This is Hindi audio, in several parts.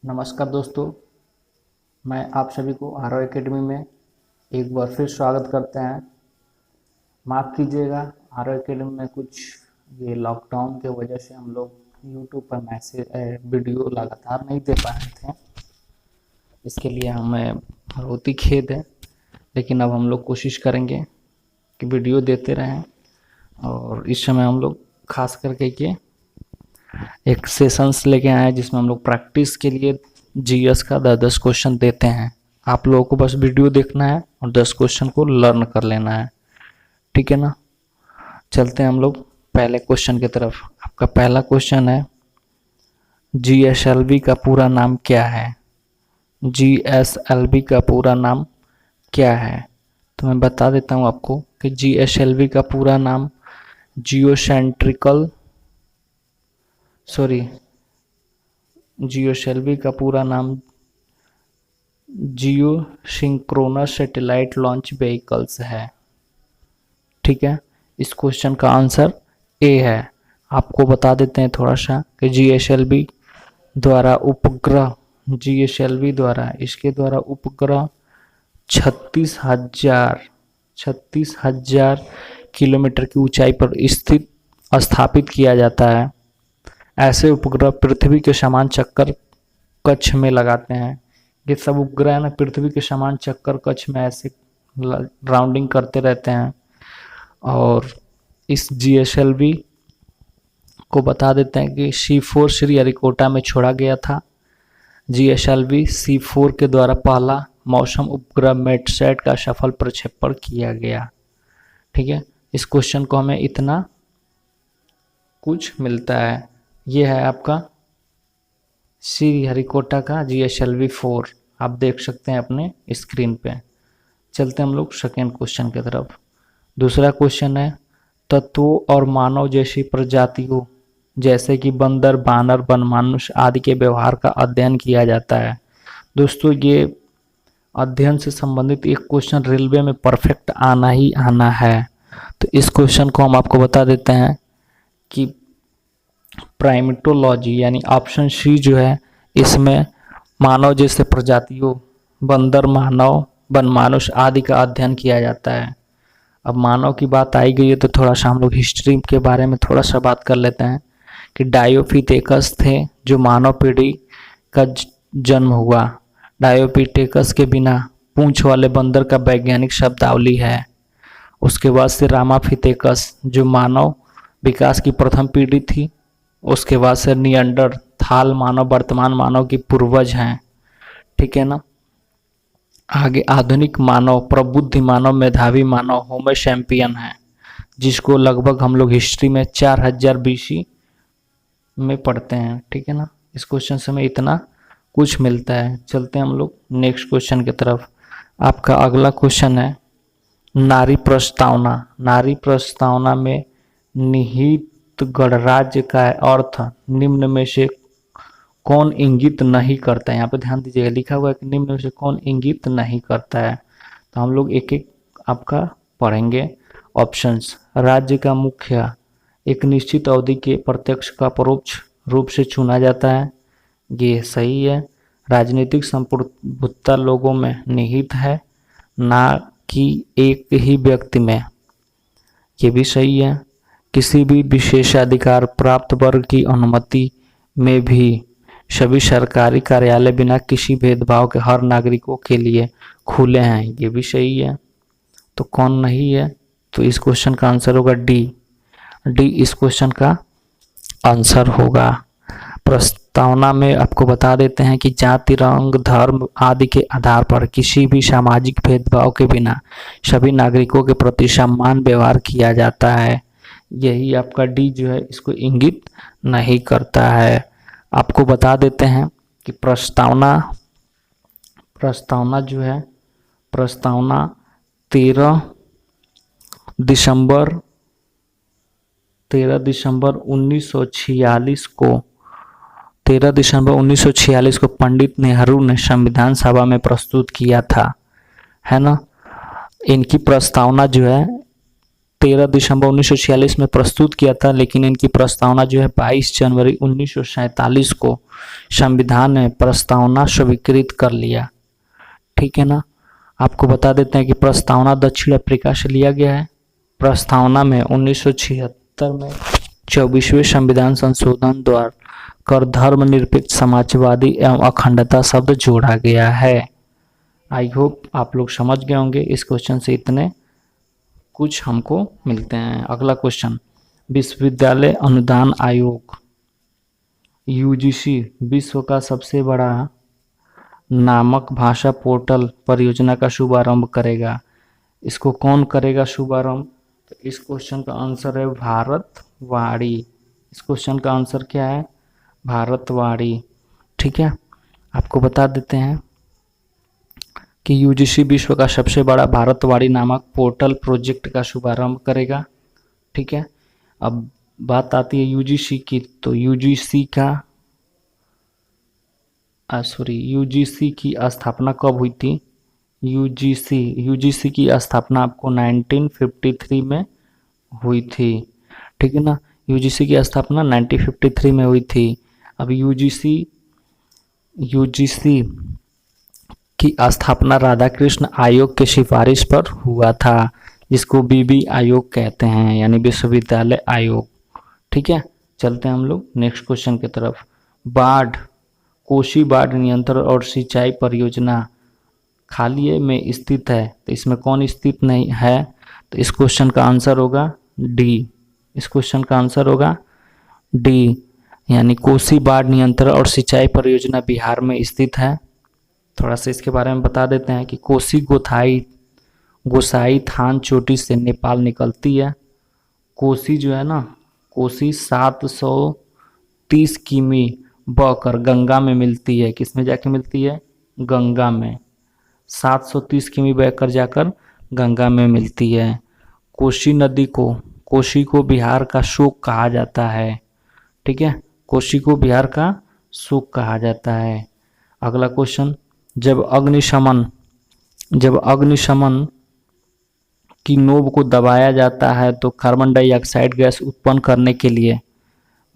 नमस्कार दोस्तों, मैं आप सभी को आरव एकेडमी में एक बार फिर स्वागत करते हैं। माफ़ कीजिएगा, आरव एकेडमी में कुछ ये लॉकडाउन के वजह से हम लोग यूट्यूब पर वीडियो लगातार नहीं दे पाए थे। इसके लिए हमें बहुत ही खेद है, लेकिन अब हम लोग कोशिश करेंगे कि वीडियो देते रहें। और इस समय हम लोग खास करके एक सेशंस लेके आए हैं जिसमें हम लोग प्रैक्टिस के लिए जीएस का 10 क्वेश्चन देते हैं। आप लोगों को बस वीडियो देखना है और 10 क्वेश्चन को लर्न कर लेना है, ठीक है ना। चलते हैं हम लोग पहले क्वेश्चन की तरफ। आपका पहला क्वेश्चन है, जीएसएलवी का पूरा नाम क्या है? जीएसएलवी का पूरा नाम क्या है? तो मैं बता देता हूँ आपको कि जीएसएलवी का पूरा नाम जीओसेल्वी का पूरा नाम जियो सिंक्रोनस सैटेलाइट लॉन्च व्हीकल्स है, ठीक है। इस क्वेश्चन का आंसर ए है। आपको बता देते हैं थोड़ा सा कि जीएसएलवी द्वारा इसके द्वारा उपग्रह 36,000 किलोमीटर की ऊंचाई पर स्थापित किया जाता है। ऐसे उपग्रह पृथ्वी के समान चक्कर कक्ष में लगाते हैं। ये सब उपग्रह ना पृथ्वी के समान चक्कर कक्ष में ऐसे राउंडिंग करते रहते हैं। और इस जीएसएलवी को बता देते हैं कि C4 श्रीहरिकोटा में छोड़ा गया था। जीएसएलवी C4 के द्वारा पहला मौसम उपग्रह मेटसैट का सफल प्रक्षेपण किया गया, ठीक है। इस क्वेश्चन को हमें इतना कुछ मिलता है। ये है आपका श्रीहरिकोटा का जीएसएलवी 4, आप देख सकते हैं अपने स्क्रीन पे। चलते हम लोग सेकेंड क्वेश्चन की तरफ। दूसरा क्वेश्चन है, तत्वों और मानव जैसी प्रजातियों जैसे कि बंदर, बानर, वनमानुष आदि के व्यवहार का अध्ययन किया जाता है। दोस्तों, ये अध्ययन से संबंधित एक क्वेश्चन रेलवे में परफेक्ट आना ही आना है। तो इस क्वेश्चन को हम आपको बता देते हैं कि प्राइमेटोलॉजी यानी ऑप्शन सी जो है, इसमें मानव जैसे प्रजातियों, बंदर, मानव, वनमानुष आदि का अध्ययन किया जाता है। अब मानव की बात आई गई है तो थोड़ा सा हम लोग हिस्ट्री के बारे में थोड़ा सा बात कर लेते हैं कि डायोफिथेकस थे जो मानव पीढ़ी का जन्म हुआ। डायोफिथेकस के बिना पूंछ वाले बंदर का वैज्ञानिक शब्दावली है। उसके बाद से रामाफिथेकस जो मानव विकास की प्रथम पीढ़ी थी। उसके बाद से निएंडरथाल मानव वर्तमान मानव की पूर्वज हैं, ठीक है ना। आगे आधुनिक मानव, प्रबुद्ध मानव, मेधावी मानव होमो सैपियन है, जिसको लगभग हम लोग हिस्ट्री में 4000 BC में पढ़ते हैं, ठीक है ना। इस क्वेश्चन से हमें इतना कुछ मिलता है। चलते हैं हम लोग नेक्स्ट क्वेश्चन की तरफ। आपका अगला क्वेश्चन है, नारी प्रस्तावना। नारी प्रस्तावना में निहित गणराज्य का अर्थ निम्न में से कौन इंगित नहीं करता है? यहाँ पे ध्यान दीजिएगा, लिखा हुआ है कि निम्न में से कौन इंगित नहीं करता है। तो हम लोग एक एक आपका पढ़ेंगे ऑप्शंस। राज्य का मुखिया एक निश्चित अवधि के प्रत्यक्ष का परोक्ष रूप से चुना जाता है, ये सही है। राजनीतिक संप्रभुता लोगों में निहित है, ना कि एक ही व्यक्ति में, ये भी सही है। किसी भी विशेषाधिकार प्राप्त वर्ग की अनुमति में भी सभी सरकारी कार्यालय बिना किसी भेदभाव के हर नागरिकों के लिए खुले हैं, ये भी सही है। तो कौन नहीं है? तो इस क्वेश्चन का आंसर होगा डी। इस क्वेश्चन का आंसर होगा। प्रस्तावना में आपको बता देते हैं कि जाति, रंग, धर्म आदि के आधार पर किसी भी सामाजिक भेदभाव के बिना सभी नागरिकों के प्रति समान व्यवहार किया जाता है। यही आपका डी जो है इसको इंगित नहीं करता है। आपको बता देते हैं कि प्रस्तावना जो है, प्रस्तावना 13 दिसंबर 1946 को पंडित नेहरू ने संविधान सभा में प्रस्तुत किया था, है ना। इनकी प्रस्तावना जो है 13 दिसंबर 1946 में प्रस्तुत किया था, लेकिन इनकी प्रस्तावना जो है 22 जनवरी 1947 को संविधान ने प्रस्तावना स्वीकृत कर लिया। ठीक है ना। आपको बता देते हैं कि प्रस्तावना दक्षिण अफ्रीका से लिया गया है। प्रस्तावना में 1976 में 24वें संविधान संशोधन द्वारा कर धर्मनिरपेक्ष समाजवादी एवं अखंडता शब्द जोड़ा गया है। आई होप आप लोग समझ गए होंगे। इस क्वेश्चन से इतने कुछ हमको मिलते हैं। अगला क्वेश्चन, विश्वविद्यालय अनुदान आयोग यूजीसी विश्व का सबसे बड़ा नामक भाषा पोर्टल परियोजना का शुभारंभ करेगा। इसको कौन करेगा शुभारंभ? तो इस क्वेश्चन का आंसर है भारतवाणी। इस क्वेश्चन का आंसर क्या है? भारतवाणी। ठीक है, आपको बता देते हैं कि यूजीसी विश्व का सबसे बड़ा भारतवाणी नामक पोर्टल प्रोजेक्ट का शुभारंभ करेगा। ठीक है, अब बात आती है यूजीसी की, तो यूजीसी की स्थापना कब हुई थी? यूजीसी की स्थापना आपको 1953 में हुई थी। ठीक है ना, यूजीसी की स्थापना 1953 में हुई थी। अब यूजीसी की स्थापना राधाकृष्ण आयोग के सिफारिश पर हुआ था, जिसको बीबी आयोग कहते हैं, यानी विश्वविद्यालय आयोग। ठीक है, चलते हैं हम लोग नेक्स्ट क्वेश्चन की तरफ। कोसी बाढ़ नियंत्रण और सिंचाई परियोजना खालिए में स्थित है, तो इसमें कौन स्थित नहीं है? तो इस क्वेश्चन का आंसर होगा डी। इस क्वेश्चन का आंसर होगा डी, यानी कोसी बाढ़ नियंत्रण और सिंचाई परियोजना बिहार में स्थित है। थोड़ा सा इसके बारे में बता देते हैं कि कोसी गोसाई थान चोटी से नेपाल निकलती है। कोसी जो है ना, कोसी 730 किमी बहकर गंगा में मिलती है। किस में जाके मिलती है? गंगा में। 730 किमी बहकर जाकर गंगा में मिलती है। कोसी को बिहार का शोक कहा जाता है। ठीक है, कोसी को बिहार का शोक कहा जाता है। अगला क्वेश्चन, जब अग्निशमन की नोब को दबाया जाता है तो कार्बन डाइऑक्साइड गैस उत्पन्न करने के लिए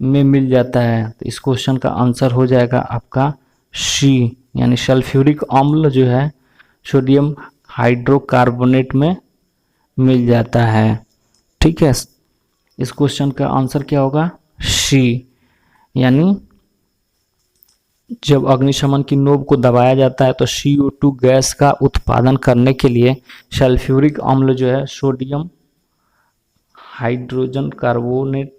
में मिल जाता है। तो इस क्वेश्चन का आंसर हो जाएगा आपका सी, यानी सल्फ्यूरिक अम्ल जो है सोडियम हाइड्रोकार्बोनेट में मिल जाता है। ठीक है, इस क्वेश्चन का आंसर क्या होगा? सी, यानी जब अग्निशमन की नोब को दबाया जाता है तो CO2 गैस का उत्पादन करने के लिए सल्फ्यूरिक अम्ल जो है सोडियम हाइड्रोजन कार्बोनेट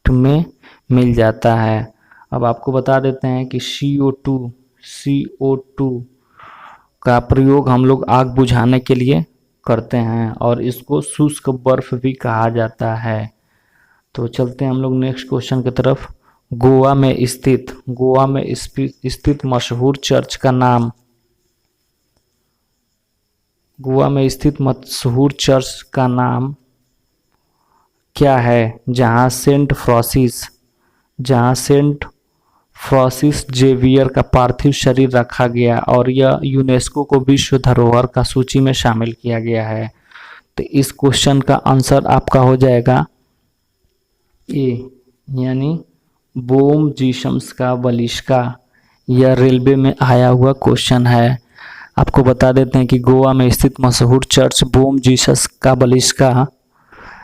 में मिल जाता है। अब आपको बता देते हैं कि CO2 का प्रयोग हम लोग आग बुझाने के लिए करते हैं और इसको शुष्क बर्फ भी कहा जाता है। तो चलते हैं हम लोग नेक्स्ट क्वेश्चन की तरफ। गोवा में स्थित मशहूर चर्च का नाम क्या है? जहां सेंट फ्रांसिस जेवियर का पार्थिव शरीर रखा गया और यह यूनेस्को को विश्व धरोहर का सूची में शामिल किया गया है। तो इस क्वेश्चन का आंसर आपका हो जाएगा ए, यानी बोम जीसस का बलिष्का। यह रेलवे में आया हुआ क्वेश्चन है। आपको बता देते हैं कि गोवा में स्थित मशहूर चर्च बोम जीसस का बलिष्का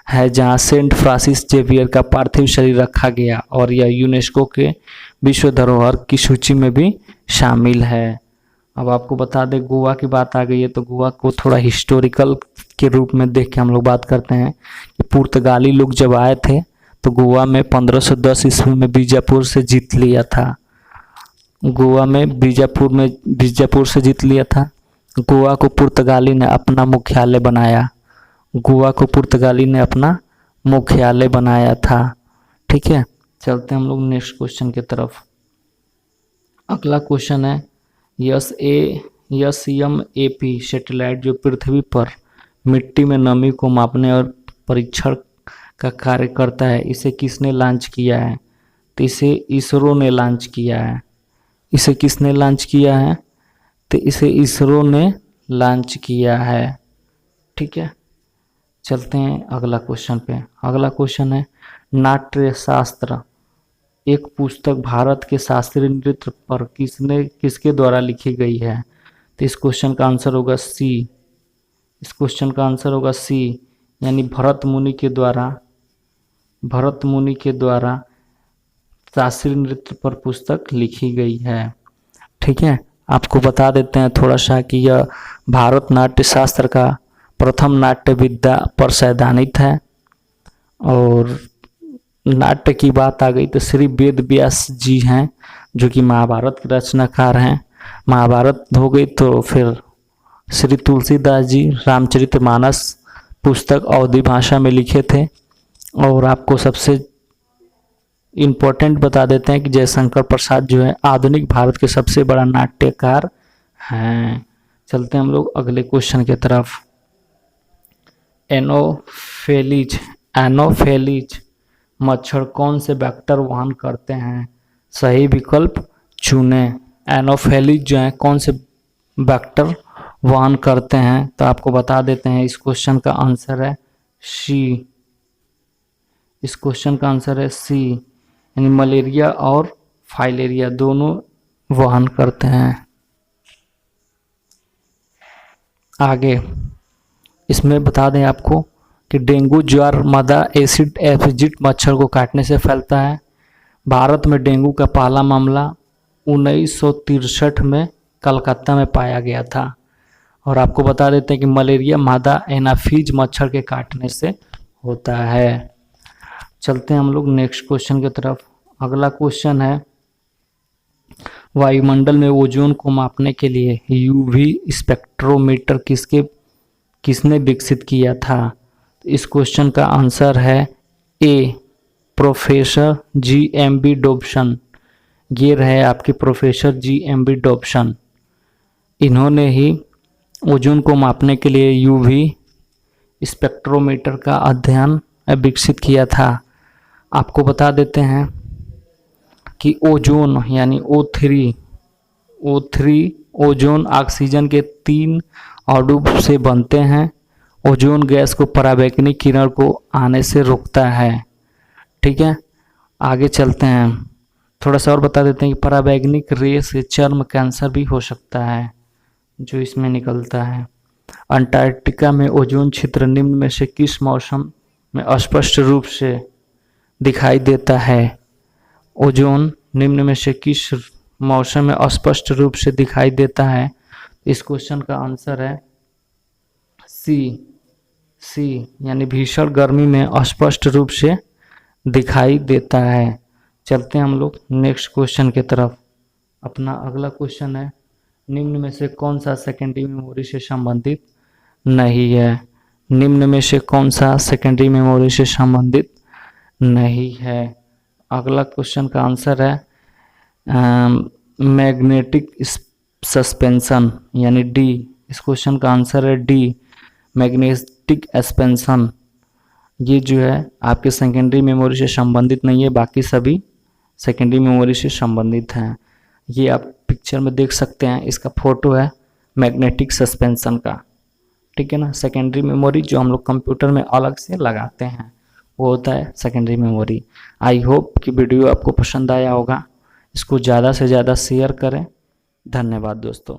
है, जहां सेंट फ्रांसिस जेवियर का पार्थिव शरीर रखा गया और यह यूनेस्को के विश्व धरोहर की सूची में भी शामिल है। अब आपको बता दें, गोवा की बात आ गई है तो गोवा को थोड़ा हिस्टोरिकल के रूप में देख के हम लोग बात करते हैं कि पुर्तगाली लोग जब आए थे तो गोवा में 1510 ईस्वी में बीजापुर से जीत लिया था। बीजापुर से जीत लिया था। गोवा को पुर्तगाली ने अपना मुख्यालय बनाया था। ठीक है, चलते हैं हम लोग नेक्स्ट क्वेश्चन की तरफ। अगला क्वेश्चन है, SMAP सैटेलाइट जो पृथ्वी पर मिट्टी में नमी को मापने और परीक्षण का कार्य करता है, इसे किसने लॉन्च किया है? तो इसे इसरो ने लॉन्च किया है। इसे किसने लॉन्च किया है? तो इसे इसरो ने लॉन्च किया है। ठीक है, चलते हैं अगला क्वेश्चन पे। अगला क्वेश्चन है नाट्य शास्त्र एक पुस्तक भारत के शास्त्रीय नृत्य पर किसके द्वारा लिखी गई है। तो इस क्वेश्चन का आंसर होगा सी। इस क्वेश्चन का आंसर होगा सी, यानी भरत मुनि के द्वारा शास्त्रीय नृत्य पर पुस्तक लिखी गई है। ठीक है, आपको बता देते हैं थोड़ा सा कि यह भारत नाट्य शास्त्र का प्रथम नाट्य विद्या पर सैद्धांतिक है। और नाट्य की बात आ गई तो श्री वेद व्यास जी हैं जो कि महाभारत के रचनाकार हैं। महाभारत हो गई तो फिर श्री तुलसीदास जी रामचरितमानस पुस्तक अवधी भाषा में लिखे थे। और आपको सबसे इम्पोर्टेंट बता देते हैं कि जयशंकर प्रसाद जो है आधुनिक भारत के सबसे बड़ा नाट्यकार हैं। चलते हैं हम लोग अगले क्वेश्चन की तरफ। एनोफेलिज मच्छर कौन से वेक्टर वहन करते हैं। सही विकल्प चुने। एनोफेलिज जो है कौन से वेक्टर वहन करते हैं, तो आपको बता देते हैं इस क्वेश्चन का आंसर है सी। इस क्वेश्चन का आंसर है सी, यानी मलेरिया और फाइलेरिया दोनों वहन करते हैं। आगे इसमें बता दें आपको कि डेंगू ज्वर मादा एसिड एफिजिट मच्छर को काटने से फैलता है। भारत में डेंगू का पहला मामला 1963 में कलकत्ता में पाया गया था। और आपको बता देते हैं कि मलेरिया मादा एनाफीज मच्छर के काटने से होता है। चलते हैं हम लोग नेक्स्ट क्वेश्चन की तरफ। अगला क्वेश्चन है वायुमंडल में ओजोन को मापने के लिए यूवी स्पेक्ट्रोमीटर किसने विकसित किया था। इस क्वेश्चन का आंसर है ए, प्रोफेसर GMB डॉब्सन। ये रहे आपके प्रोफेसर GMB डॉब्सन। इन्होंने ही ओजोन को मापने के लिए यूवी स्पेक्ट्रोमीटर का अध्ययन विकसित किया था। आपको बता देते हैं कि ओजोन यानी O3 ओजोन ऑक्सीजन के 3 अणु से बनते हैं। ओजोन गैस को पराबैंगनी किरण को आने से रोकता है। ठीक है, आगे चलते हैं। थोड़ा सा और बता देते हैं कि पराबैंगनिक रे से चर्म कैंसर भी हो सकता है जो इसमें निकलता है। अंटार्कटिका में ओजोन क्षेत्र निम्न में से किस मौसम में स्पष्ट रूप से दिखाई देता है। ओजोन निम्न में से किस मौसम में स्पष्ट रूप से दिखाई देता है। इस क्वेश्चन का आंसर है सी, यानी भीषण गर्मी में स्पष्ट रूप से दिखाई देता है। चलते हैं हम लोग नेक्स्ट क्वेश्चन की तरफ। अपना अगला क्वेश्चन है निम्न में से कौन सा सेकेंडरी मेमोरी से संबंधित नहीं है। निम्न में से कौन सा सेकेंडरी मेमोरी से संबंधित नहीं है। अगला क्वेश्चन का आंसर है मैग्नेटिक सस्पेंशन यानी डी। इस क्वेश्चन का आंसर है डी, मैग्नेटिक एक्सपेंशन। ये जो है आपके सेकेंडरी मेमोरी से संबंधित नहीं है, बाकी सभी सेकेंडरी मेमोरी से संबंधित हैं। ये आप पिक्चर में देख सकते हैं, इसका फोटो है मैग्नेटिक सस्पेंशन का। ठीक है ना, सेकेंडरी मेमोरी जो हम लोग कंप्यूटर में अलग से लगाते हैं वो होता है सेकेंडरी मेमोरी। आई होप कि वीडियो आपको पसंद आया होगा। इसको ज़्यादा से ज़्यादा शेयर करें। धन्यवाद दोस्तों।